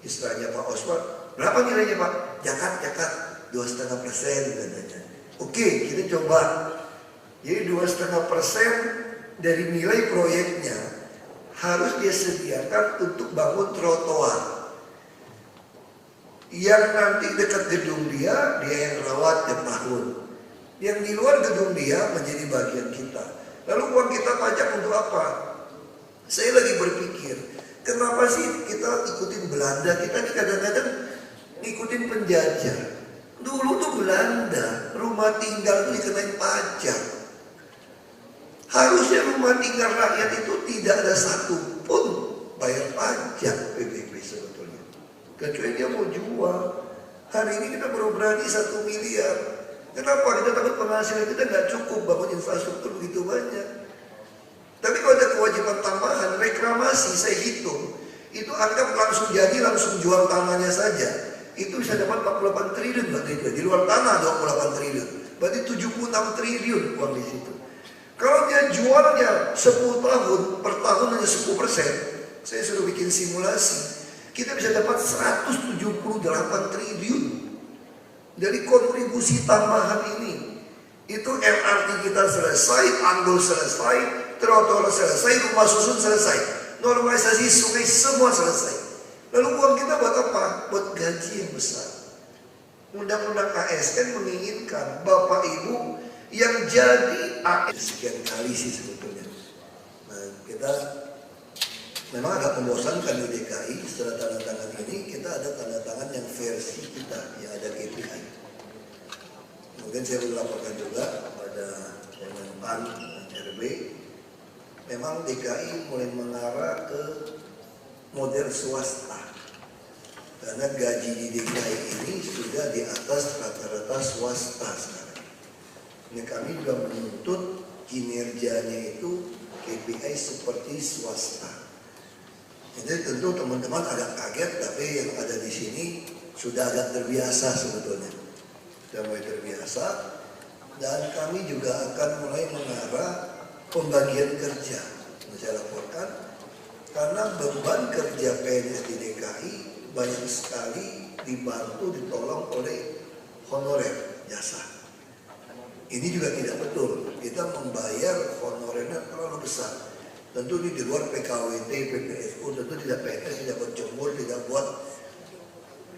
istilahnya Pak Oswald, berapa nilainya Pak? Jakat 2,5% katanya. Oke, kita coba. Jadi 2,5% dari nilai proyeknya harus dia sediakan untuk bangun trotoar. Yang nanti dekat gedung dia yang rawat tiap tahun. Yang di luar gedung dia menjadi bagian kita. Lalu uang kita pajak untuk apa? Saya lagi berpikir, kenapa sih kita ikutin Belanda? Kita nih kadang-kadang ngikutin penjajah. Dulu tuh Belanda, rumah tinggal itu dikenain pajak. Harusnya rumah tinggal rakyat itu tidak ada satupun bayar pajak PBB sebetulnya. Kecuali dia mau jual. Hari ini kita baru berani 1 miliar. Kenapa? Kita takut penghasilan kita nggak cukup bangun infrastruktur begitu banyak. Tapi kalau ada kewajiban tambahan, reklamasi saya hitung, itu anggap langsung jadi langsung jual tanahnya saja. itu bisa dapat 48 triliun berarti itu. Di luar tanah 28 triliun. Berarti 76 triliun uang di situ. Kalau dia jualnya 10 tahun, per tahun hanya 10%, saya sudah bikin simulasi. Kita bisa dapat 178 triliun dari kontribusi tambahan ini. Itu MRT kita selesai, tanggul selesai, trotoar selesai, rumah susun selesai, normalisasi sungai semua selesai. Lalu uang kita buat apa? Buat gaji yang besar. Undang-undang ASN menginginkan Bapak Ibu yang jadi ASN sekian kali sih sebetulnya. Nah, kita memang agak membosankan di DKI. Setelah tanda tangan ini, kita ada tanda tangan yang versi kita, yang ada KPI. Mungkin saya perlu laporkan juga pada Kemenpan dan RB, memang DKI mulai mengarah ke model swasta. Karena gaji di DKI ini sudah di atas rata-rata swasta sekarang. Ini kami juga menuntut kinerjanya itu KPI seperti swasta. Jadi tentu teman-teman agak kaget, tapi yang ada di sini sudah agak terbiasa sebetulnya. Sudah mulai terbiasa, dan kami juga akan mulai mengarah pembagian kerja. Saya laporkan, karena beban kerja PNS di DKI banyak sekali dibantu, ditolong oleh honorer jasa. Ini juga tidak betul, kita membayar honorernya terlalu besar. Tentu ini di luar PKWT, PPSU, tentu tidak PNS, tidak buat jemur, tidak buat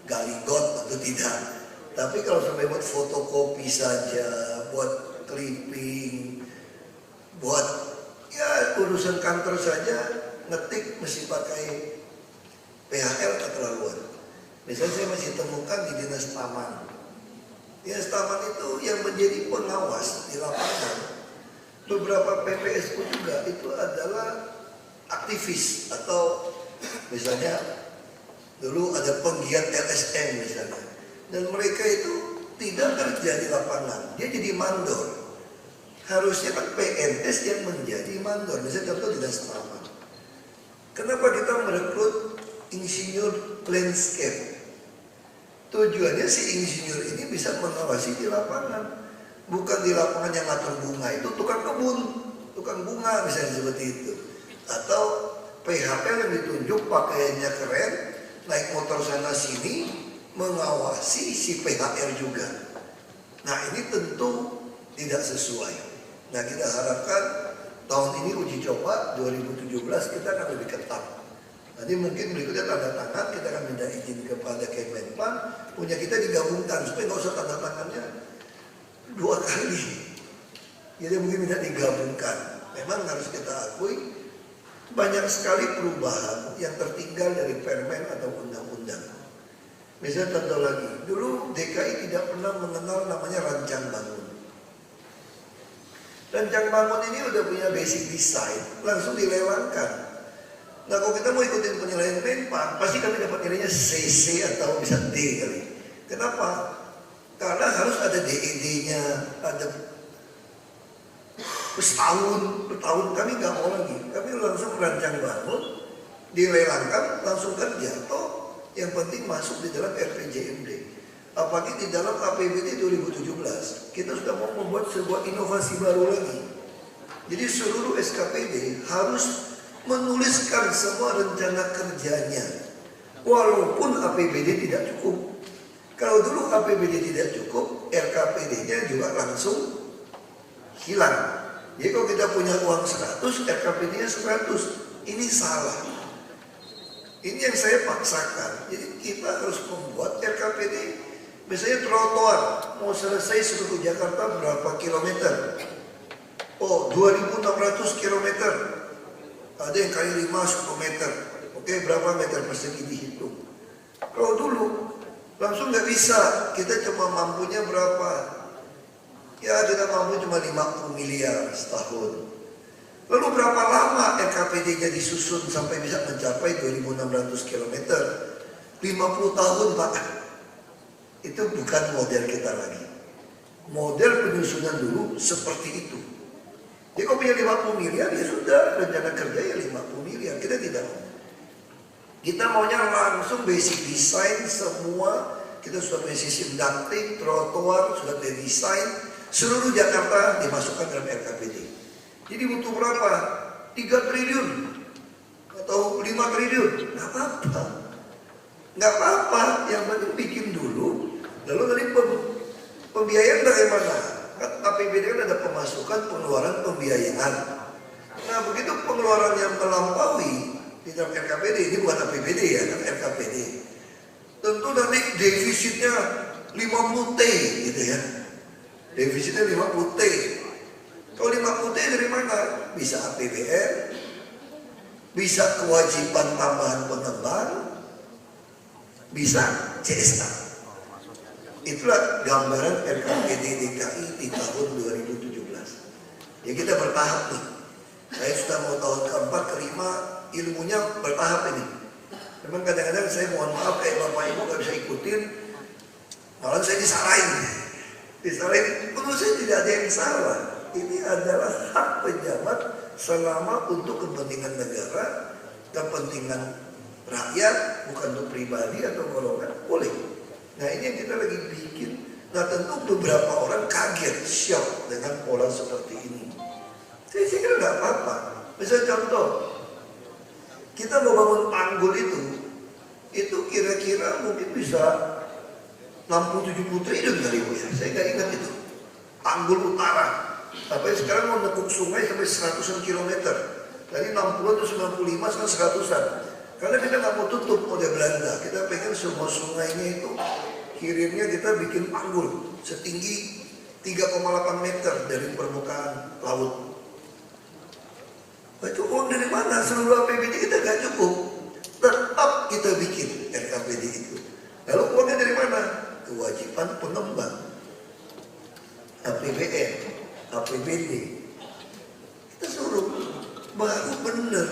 gali got, tentu tidak. Tapi kalau sampai buat fotokopi saja, buat clipping, buat ya urusan kantor saja, ngetik mesti pakai PHL keterlaluan. Misalnya saya masih temukan di Dinas Taman. Dinas Taman itu yang menjadi pengawas di lapangan. Beberapa PPSU juga itu adalah aktivis atau misalnya dulu ada penggiat LSM misalnya. Dan mereka itu tidak kerja di lapangan, dia jadi mandor. Harusnya kan PNS yang menjadi mandor. Misalnya contoh di Dinas Taman. Kenapa kita merekrut insinyur landscape? Tujuannya si insinyur ini bisa mengawasi di lapangan. Bukan di lapangan yang ngatur bunga, itu tukang kebun, tukang bunga misalnya seperti itu. Atau PHL yang ditunjuk pakaiannya keren, naik motor sana sini, mengawasi si PHR juga. Nah ini tentu tidak sesuai. Nah kita harapkan tahun ini uji coba 2017 kita akan lebih ketat. Nanti mungkin berikutnya tanda tangan, kita akan minta izin kepada Kemenpan, punya kita digabungkan supaya nggak usah tanda tangannya 2 kali. Jadi mungkin minta digabungkan. Memang harus kita akui banyak sekali perubahan yang tertinggal dari permen atau undang-undang. Misalnya contoh lagi, dulu DKI tidak pernah mengenal namanya rancang bangun. Rancang bangun ini udah punya basic design, langsung dilelangkan. Nah kalau kita mau ikutin penilaian Menpan, pasti kami dapat nilainya CC atau bisa D kali. Kenapa? Karena harus ada DED-nya, ada bertahun kami nggak mau lagi. Kami langsung rancang bangun, dilelangkan, langsung kerja. Toh yang penting masuk di dalam RPJMD. Apalagi di dalam APBD 2017, kita sudah mau membuat sebuah inovasi baru lagi. Jadi seluruh SKPD harus menuliskan semua rencana kerjanya. Walaupun APBD tidak cukup. Kalau dulu APBD tidak cukup, RKPD-nya juga langsung hilang. Jadi kalau kita punya uang 100, RKPD-nya 100. Ini salah. Ini yang saya paksakan. Jadi kita harus membuat RKPD. Misalnya trotoar, mau selesai seluruh Jakarta berapa kilometer? Oh, 2.600 kilometer. Ada yang kali 5 10 meter. Oke, berapa meter persegi dihitung. Kalau dulu langsung nggak bisa, kita cuma mampunya berapa? Ya kita mampu cuma 50 miliar setahun. Lalu berapa lama RKPD-nya disusun sampai bisa mencapai 2.600 km? 50 tahun Pak. Itu bukan model kita lagi. Model penyusunan dulu seperti itu. Jadi kalau punya 50 miliar ya sudah, rencana kerja ya 50 miliar. Kita tidak mau. Kita maunya langsung basic design semua kita sudah punya sistem ducting, trotoar, sudah didesain, seluruh Jakarta dimasukkan dalam RKPD. Jadi butuh berapa? 3 triliun atau 5 triliun, nggak apa-apa. Nggak apa-apa, yang penting bikin dulu, lalu nanti pembiayaan bagaimana? Kan APBD kan ada pemasukan, pengeluaran, pembiayaan. Nah begitu pengeluaran yang melampaui di dalam RKPD, ini bukan APBD ya, kan RKPD. Tentu nanti defisitnya 50 T gitu ya. Defisitnya 50 T. Kalau 50 T dari mana? Bisa APBN, bisa kewajiban tambahan pengembang, bisa CSA. Itulah gambaran RKPD DKI di tahun 2017. Ya kita bertahap nih. Saya sudah mau tahun keempat, kelima, ilmunya bertahap ini. Memang kadang-kadang saya mohon maaf kayak Bapak Ibu gak bisa ikutin, malah saya disalahin. Menurut saya tidak ada yang salah. Ini adalah hak pejabat selama untuk kepentingan negara, kepentingan rakyat, bukan untuk pribadi atau golongan, boleh. Nah ini yang kita lagi bikin. Nah tentu beberapa orang kaget, shock dengan pola seperti ini. Saya kira nggak apa-apa. Misalnya contoh, kita mau bangun tanggul itu kira-kira mungkin bisa 60-70 triliun kali ya. Saya nggak ingat itu. Tanggul utara. Tapi sekarang mau nekuk sungai sampai 100-an kilometer. Dari 60 atau 95 sekarang 100-an. Karena kita nggak mau tutup model Belanda. Kita pengen semua sungainya itu kirimnya kita bikin tanggul setinggi 3,8 meter dari permukaan laut. Nah, itu uang dari mana? Seluruh APBD kita nggak cukup. Tetap kita bikin RKPD itu. Lalu uangnya dari mana? Kewajiban pengembang. APBN, APBD. Kita suruh baru bener.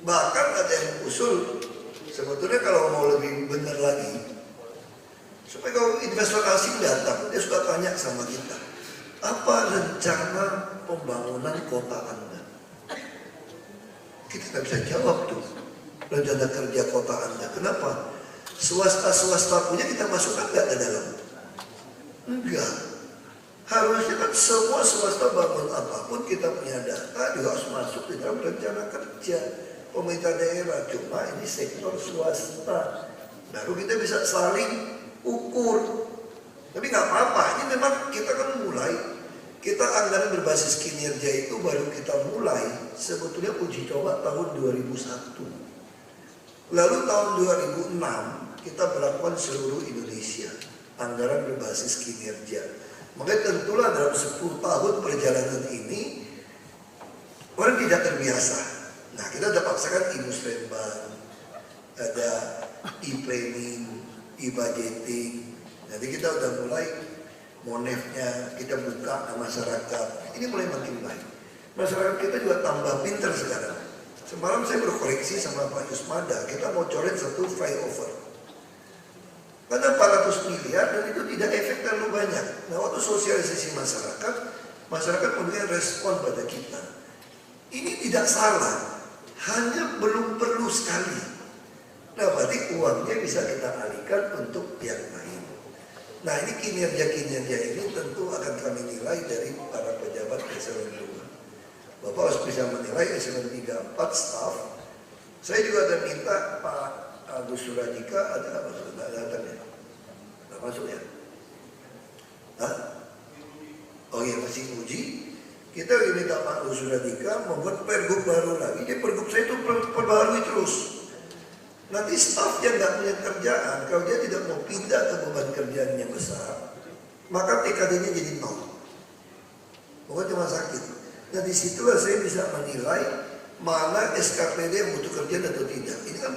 Bahkan ada yang usul, sebetulnya kalau mau lebih benar lagi, supaya kalau investor asing datang, dia suka tanya sama kita, apa rencana pembangunan kota Anda? Kita nggak bisa jawab tuh, rencana kerja kota Anda. Kenapa? Swasta punya kita masukkan nggak ke dalam? Enggak. Harusnya kan semua swasta bangun apapun kita punya data juga harus masuk di dalam rencana kerja pemerintah daerah. Cuma ini sektor swasta, baru kita bisa saling ukur. Tapi nggak apa-apa, ini memang kita kan mulai, kita anggaran berbasis kinerja itu baru kita mulai sebetulnya uji coba tahun 2001. Lalu tahun 2006 kita berlakukan seluruh Indonesia anggaran berbasis kinerja. Makanya tentulah dalam 10 tahun perjalanan ini orang tidak terbiasa. Nah kita udah paksakan e-musrembang, ada e-planning, e-budgeting. Nanti kita udah mulai monefnya, kita buka ke masyarakat. Ini mulai makin baik. Masyarakat kita juga tambah pinter sekarang. Semalam saya berkoreksi sama Pak Yusmada, kita mau coret satu flyover. Karena 400 miliar dan itu tidak efek terlalu banyak. Nah waktu sosialisasi masyarakat memberikan respon pada kita. Ini tidak salah, hanya belum perlu sekali. Nah berarti uangnya bisa kita alihkan untuk yang lain. Nah ini kinerja-kinerja ini tentu akan kami nilai dari para pejabat eselon 2. Bapak harus bisa menilai eselon 3, 4 staff. Saya juga ada minta Pak Agus Suradika ada apa? Nggak datang ya? Nggak masuk ya? Hah? Oh iya masih uji. Kita minta Pak Agus Suradika membuat pergub baru lagi. Jadi pergub saya itu perbarui terus. Nanti staf yang nggak punya kerjaan, kalau dia tidak mau pindah ke beban kerjaan yang besar, maka TKD-nya jadi 0. Bukan cuma sakit. Nah disitulah saya bisa menilai mana SKPD yang butuh kerjaan atau tidak. Ini kan